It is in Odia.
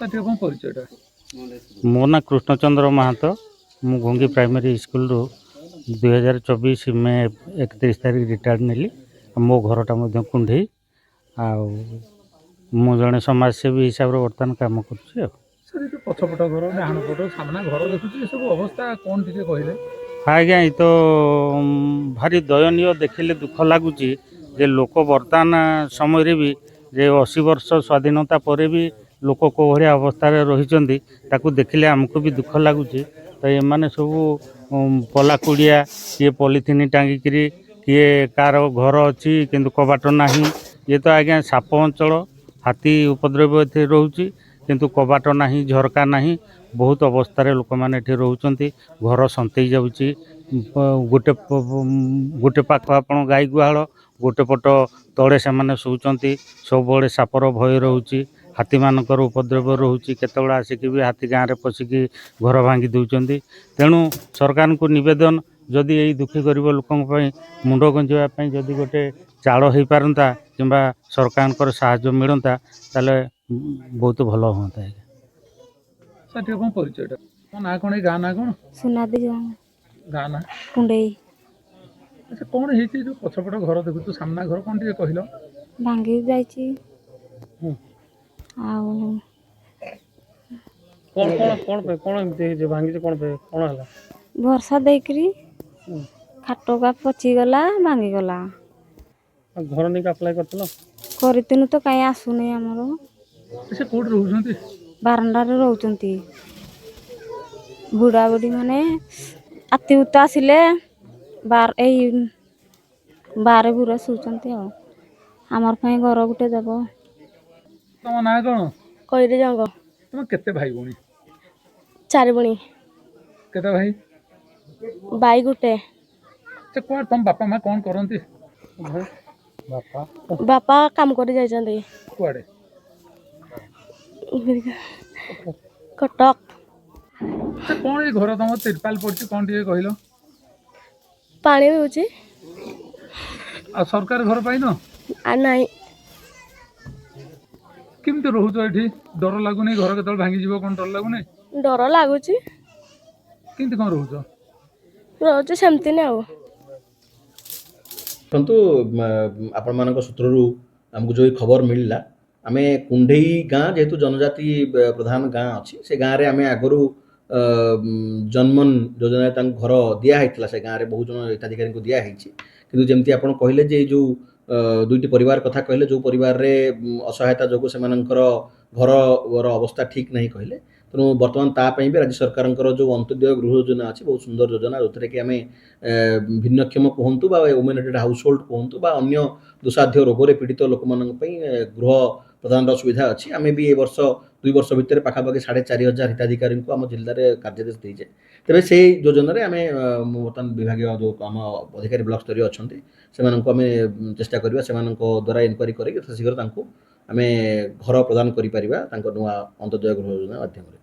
ସାର୍ କଣ ପରିଚୟଟା? ମୋ ନା କୃଷ୍ଣଚନ୍ଦ୍ର ମାହାତ। ମୁଁ ଘୁଙ୍ଗି ପ୍ରାଇମେରୀ ସ୍କୁଲରୁ 2024 ମେ 31 ତାରିଖ ରିଟାୟାର୍ଡ଼ ନେଲି। ମୋ ଘରଟା ମଧ୍ୟ କୁଣ୍ଢେଇ। ଆଉ ମୁଁ ଜଣେ ସମାଜସେବୀ ହିସାବରେ ବର୍ତ୍ତମାନ କାମ କରୁଛି। ଆଉ ସାର୍ ଏ ପଛପଟ ଘର ଡାହାଣ ପଟ ସାମ୍ନା ଘର ଦେଖୁଛି, ଏସବୁ ଅବସ୍ଥା କ'ଣ ଟିକେ କହିଲେ? ଆଜ୍ଞା, ଏ ତ ଭାରି ଦୟନୀୟ, ଦେଖିଲେ ଦୁଃଖ ଲାଗୁଛି ଯେ ଲୋକ ବର୍ତ୍ତମାନ ସମୟରେ ବି ଯେ 80 ବର୍ଷ ସ୍ୱାଧୀନତା ପରେ ବି ଲୋକ କେଉଁ ଭଳିଆ ଅବସ୍ଥାରେ ରହିଛନ୍ତି ତାକୁ ଦେଖିଲେ ଆମକୁ ବି ଦୁଃଖ ଲାଗୁଛି। ତ ଏମାନେ ସବୁ ପଲା କୁଡ଼ିଆ, କିଏ ପଲିଥିନ୍ ଟାଙ୍ଗିକିରି, କିଏ କାହାର ଘର ଅଛି କିନ୍ତୁ କବାଟ ନାହିଁ। ଇଏ ତ ଆଜ୍ଞା ସାପ ଅଞ୍ଚଳ, ହାତୀ ଉପଦ୍ରବ ଏଠି ରହୁଛି କିନ୍ତୁ କବାଟ ନାହିଁ, ଝରକା ନାହିଁ। ବହୁତ ଅବସ୍ଥାରେ ଲୋକମାନେ ଏଠି ରହୁଛନ୍ତି। ଘର ସନ୍ତେଇ ଯାଉଛି। ଗୋଟେ ପାଖ ଆପଣ ଗାଈ ଗୁହାଳ, ଗୋଟେ ପଟ ତଳେ ସେମାନେ ଶୋଉଛନ୍ତି। ସବୁବେଳେ ସାପର ଭୟ ରହୁଛି, ହାତୀମାନଙ୍କର ଉପଦ୍ରବ ରହୁଛି। କେତେବେଳେ ଆସିକି ବି ହାତୀ ଗାଁରେ ପଶିକି ଘର ଭାଙ୍ଗି ଦେଉଛନ୍ତି। ତେଣୁ ସରକାରଙ୍କୁ ନିବେଦନ, ଯଦି ଏଇ ଦୁଃଖୀ ଗରିବ ଲୋକଙ୍କ ପାଇଁ ମୁଣ୍ଡ ଗୁଞ୍ଜିବା ପାଇଁ ଯଦି ଗୋଟେ ଚାଳ ହେଇପାରନ୍ତା କିମ୍ବା ସରକାରଙ୍କର ସାହାଯ୍ୟ ମିଳନ୍ତା ତାହେଲେ ବହୁତ ଭଲ ହୁଅନ୍ତା। ସାର୍ କ'ଣ ପରିଚୟଟା? ମୋ ନାଁ କ'ଣ? ଏଇ ଗାଁ ନାଁ କ'ଣ? ସୁନାଦି ଗାଁ ନାଁ କୁଣ୍ଡେଇ। ଆଚ୍ଛା, କ'ଣ ହେଇଛି? ଯେଉଁ ପଛପଟ ଘର ଦେଖୁଛୁ, ସାମ୍ନା ଘର, କ'ଣ ଟିକେ କହିଲ? ଭାଙ୍ଗି ଯାଇଛି। ଆଉ କ'ଣ ଏମିତି ହେଇଛି? ଭାଙ୍ଗିଛି କ'ଣ ପାଇଁ? କ'ଣ ହେଲା? ବର୍ଷା ଦେଇକିରି ଖାଟକା ପଚିଗଲା, ଭାଙ୍ଗିଗଲା। ଘର ନେଇକି ଆପ୍ଲାଏ କରିଥିଲ? କରିଥିନୁ ତ କାହିଁ ଆସୁନି ଆମର। ସେ କୋଉଠି ରହୁଛନ୍ତି? ବାରଣ୍ଡାରେ ରହୁଛନ୍ତି। ବୁଢ଼ା ବୁଢ଼ୀ ମାନେ ଆତି ଉତା ଆସିଲେ ଏଇ ବାରେ ବୁରେ ଶୋଉଛନ୍ତି। ଆଉ ଆମର ପାଇଁ ଘର ଗୋଟେ ଦେବ। ତମ ନାଁ କ'ଣ? କହିଲେ ଜଙ୍ଗ। ତମେ କେତେ ଭାଇ ଭଉଣୀ? 4 ଭଉଣୀ। କେତେ ଭାଇ? ବାଇ ଗୋଟେ। ସେ କ'ଣ ତମ ବାପା ମା କ'ଣ କରନ୍ତି? ବାପା କାମ କରି ଯାଇଛନ୍ତି କୁଆଡ଼େ? କଟକ। ସେ କ'ଣ ଏଇ ଘର ତମ ତିରପାଲ ପଡ଼ିଛି, କ'ଣ ଟିକେ କହିଲ? ପାଣି ହେଉଛି। ଆଉ ସରକାର ଘର ପାଇନ? ନାହିଁ। କେମିତି ରହୁଛ ଏଠି? ଡର ଲାଗୁନି ଘର କେତେବେଳେ ଭାଙ୍ଗିଯିବ? କ'ଣ ଡର ଲାଗୁନି? ଡର ଲାଗୁଛି। କେମିତି କ'ଣ ରହୁଛ? ରହୁଛି ସେମିତି ନା। ଆଉ ଦେଖନ୍ତୁ, ଆପଣମାନଙ୍କ ସୂତ୍ରରୁ ଆମକୁ ଯେଉଁ ଖବର ମିଳିଲା, ଆମେ କୁଣ୍ଢେଇ ଗାଁ ଯେହେତୁ ଜନଜାତି ପ୍ରଧାନ ଗାଁ ଅଛି, ସେ ଗାଁରେ ଆମେ ଆଗରୁ ଜନ୍ମନ ଯୋଜନାରେ ତାଙ୍କୁ ଘର ଦିଆହେଇଥିଲା। ସେ ଗାଁରେ ବହୁ ଜଣ ହିତାଧିକାରୀଙ୍କୁ ଦିଆହେଇଛି। କିନ୍ତୁ ଯେମିତି ଆପଣ କହିଲେ ଯେ ଏଇ ଯେଉଁ 2ଟି ପରିବାର କଥା କହିଲେ, ଯେଉଁ ପରିବାରରେ ଅସହାୟତା ଯୋଗୁଁ ସେମାନଙ୍କର ଘରର ଅବସ୍ଥା ଠିକ୍ ନାହିଁ କହିଲେ, ତେଣୁ ବର୍ତ୍ତମାନ ତା ପାଇଁ ବି ରାଜ୍ୟ ସରକାରଙ୍କର ଯେଉଁ ଅନ୍ତ୍ୟୋଦୟ ଗୃହ ଯୋଜନା ଅଛି, ବହୁତ ସୁନ୍ଦର ଯୋଜନା, ଯେଉଁଥିରେ କି ଆମେ ଭିନ୍ନକ୍ଷମ କୁହନ୍ତୁ ବା ଓମେନେଟେଡ୍ ହାଉସହୋଲ୍ଡ କୁହନ୍ତୁ ବା ଅନ୍ୟ ଦୁଃସାଧ୍ୟ ରୋଗରେ ପୀଡ଼ିତ ଲୋକମାନଙ୍କ ପାଇଁ ଗୃହ ପ୍ରଦାନର ସୁବିଧା ଅଛି। ଆମେ ବି ଏ ବର୍ଷ 2 ବର୍ଷ ଭିତରେ ପାଖାପାଖି 4,500 ହିତାଧିକାରୀଙ୍କୁ ଆମ ଜିଲ୍ଲାରେ କାର୍ଯ୍ୟାଦେଶ ଦେଇଛେ। ତେବେ ସେଇ ଯୋଜନାରେ ଆମେ ବର୍ତ୍ତମାନ ବିଭାଗୀୟ ଯେଉଁ ଆମ ଅଧିକାରୀ ବ୍ଲକ ସ୍ତରୀୟ ଅଛନ୍ତି ସେମାନଙ୍କୁ ଆମେ ଚେଷ୍ଟା କରିବା ସେମାନଙ୍କ ଦ୍ୱାରା ଇନକ୍ୱାରି କରିକି ଶୀଘ୍ର ତାଙ୍କୁ ଆମେ ଘର ପ୍ରଦାନ କରିପାରିବା ତାଙ୍କ ନୂଆ ଅନ୍ତର୍ଜୟ ଗୃହ ଯୋଜନା ମାଧ୍ୟମରେ।